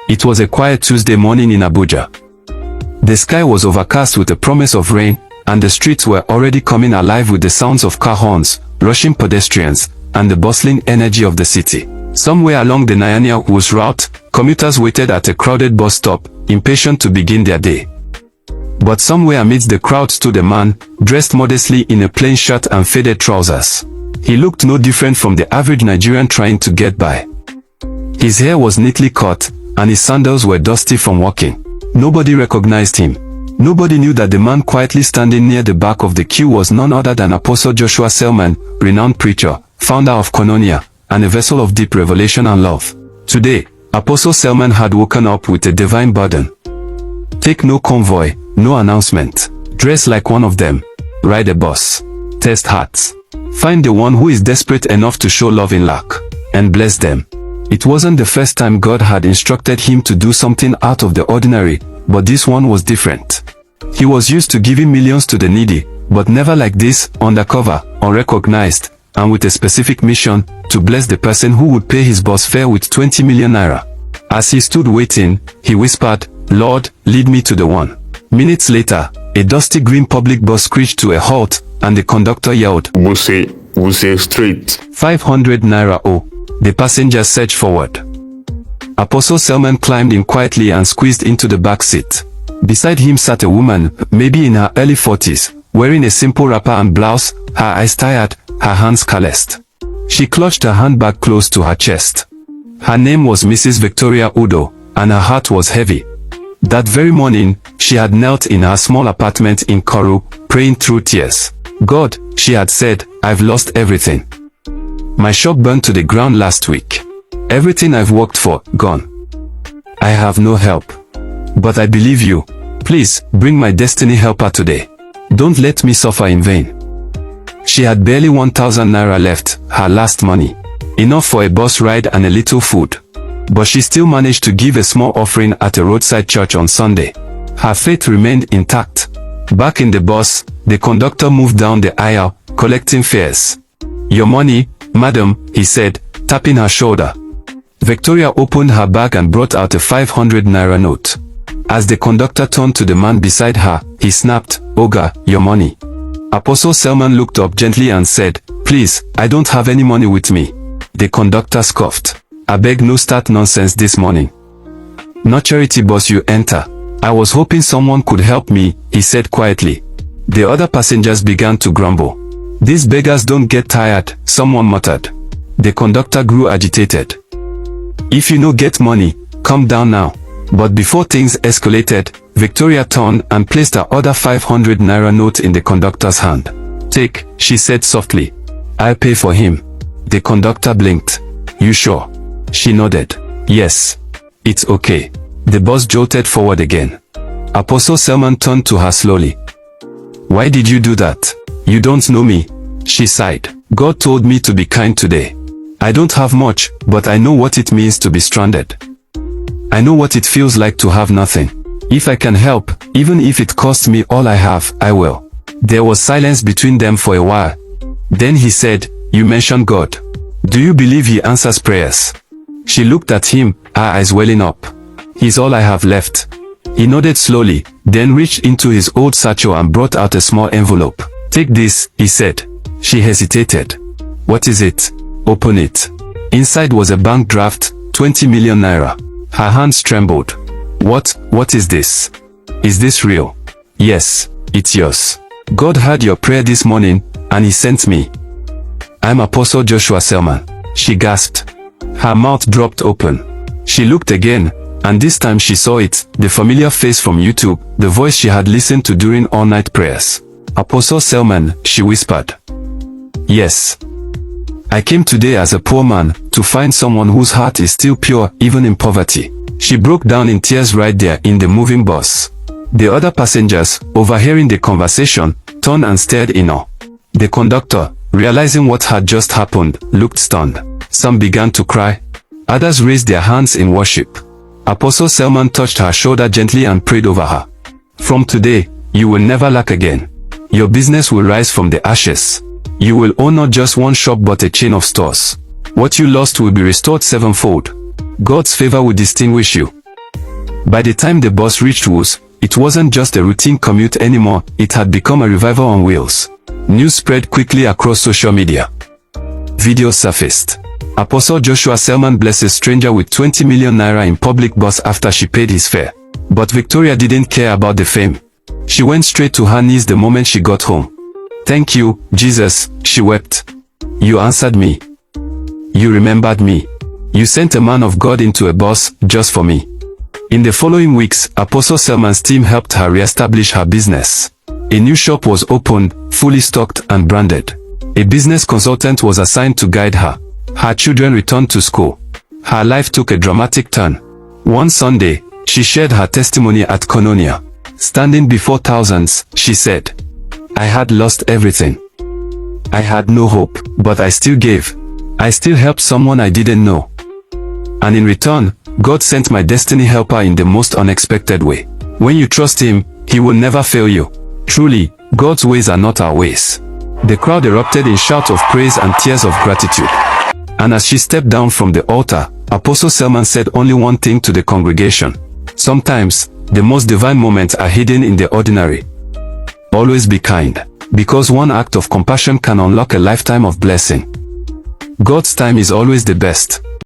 It was a quiet Tuesday morning in Abuja. The sky was overcast with a promise of rain, and the streets were already coming alive with the sounds of car horns, rushing pedestrians, and the bustling energy of the city. Somewhere along the Nyanya whose route, commuters waited at a crowded bus stop, impatient to begin their day. But somewhere amidst the crowd stood a man, dressed modestly in a plain shirt and faded trousers. He looked no different from the average Nigerian trying to get by. His hair was neatly cut, and his sandals were dusty from walking. Nobody recognized him. Nobody knew that the man quietly standing near the back of the queue was none other than Apostle Joshua Selman, renowned preacher, founder of Koinonia, and a vessel of deep revelation and love. Today, Apostle Selman had woken up with a divine burden. Take no convoy, no announcement. Dress like one of them. Ride a bus. Test hearts. Find the one who is desperate enough to show love in lack, and bless them. It wasn't the first time God had instructed him to do something out of the ordinary, but this one was different. He was used to giving millions to the needy, but never like this, undercover, unrecognized, and with a specific mission, to bless the person who would pay his bus fare with 20 million naira. As he stood waiting, he whispered, "Lord, lead me to the one." Minutes later, a dusty green public bus screeched to a halt, and the conductor yelled, Wuse Street. 500 naira oh. The passengers surged forward. Apostle Selman climbed in quietly and squeezed into the back seat. Beside him sat a woman, maybe in her early 40s, wearing a simple wrapper and blouse, her eyes tired, her hands calloused. She clutched her handbag close to her chest. Her name was Mrs. Victoria Udo, and her heart was heavy. That very morning, she had knelt in her small apartment in Koru, praying through tears. God, she had said, I've lost everything. My shop burned to the ground last week. Everything I've worked for, gone. I have no help. But I believe you. Please, bring my destiny helper today. Don't let me suffer in vain. She had barely 1,000 naira left, her last money. Enough for a bus ride and a little food. But she still managed to give a small offering at a roadside church on Sunday. Her faith remained intact. Back in the bus, the conductor moved down the aisle, collecting fares. Your money, madam, he said, tapping her shoulder. Victoria opened her bag and brought out a 500 naira note. As the conductor turned to the man beside her, he snapped, Oga, your money. Apostle Selman looked up gently and said, Please, I don't have any money with me. The conductor scoffed. I beg no start nonsense this morning. Not charity bus you enter. I was hoping someone could help me, he said quietly. The other passengers began to grumble. These beggars don't get tired, someone muttered. The conductor grew agitated. If you no get money, come down now. But before things escalated, Victoria turned and placed her other 500 naira note in the conductor's hand. Take, she said softly. I'll pay for him. The conductor blinked. You sure? She nodded. Yes. It's okay. The bus jolted forward again. Apostle Selman turned to her slowly. Why did you do that? You don't know me. She sighed. God told me to be kind today. I don't have much, but I know what it means to be stranded. I know what it feels like to have nothing. If I can help, even if it costs me all I have, I will. There was silence between them for a while. Then he said, You mentioned God. Do you believe he answers prayers? She looked at him, her eyes welling up. He's all I have left. He nodded slowly, then reached into his old satchel and brought out a small envelope. Take this, he said. She hesitated. What is it? Open it. Inside was a bank draft, 20 million naira. Her hands trembled. What is this? Is this real? Yes, it's yours. God heard your prayer this morning, and he sent me. I'm Apostle Joshua Selman. She gasped. Her mouth dropped open. She looked again, and this time she saw it, the familiar face from YouTube, the voice she had listened to during all-night prayers. Apostle Selman, she whispered. Yes. I came today as a poor man, to find someone whose heart is still pure, even in poverty. She broke down in tears right there in the moving bus. The other passengers, overhearing the conversation, turned and stared in awe. The conductor, realizing what had just happened, looked stunned. Some began to cry. Others raised their hands in worship. Apostle Selman touched her shoulder gently and prayed over her. From today, you will never lack again. Your business will rise from the ashes. You will own not just one shop but a chain of stores. What you lost will be restored sevenfold. God's favor will distinguish you. By the time the bus reached Woos, it wasn't just a routine commute anymore, it had become a revival on wheels. News spread quickly across social media. Videos surfaced. Apostle Joshua Selman blesses stranger with 20 million naira in public bus after she paid his fare. But Victoria didn't care about the fame. She went straight to her knees the moment she got home. "Thank you, Jesus," she wept. "You answered me. You remembered me. You sent a man of God into a bus, just for me." In the following weeks, Apostle Selman's team helped her re-establish her business. A new shop was opened, fully stocked and branded. A business consultant was assigned to guide her. Her children returned to school. Her life took a dramatic turn. One Sunday, she shared her testimony at Koinonia. Standing before thousands, she said, "I had lost everything. I had no hope, but I still gave. I still helped someone I didn't know. And in return, God sent my destiny helper in the most unexpected way." When you trust Him, He will never fail you. Truly, God's ways are not our ways. The crowd erupted in shouts of praise and tears of gratitude. And as she stepped down from the altar, Apostle Selman said only one thing to the congregation: "Sometimes, the most divine moments are hidden in the ordinary. Always be kind, because one act of compassion can unlock a lifetime of blessing. God's time is always the best."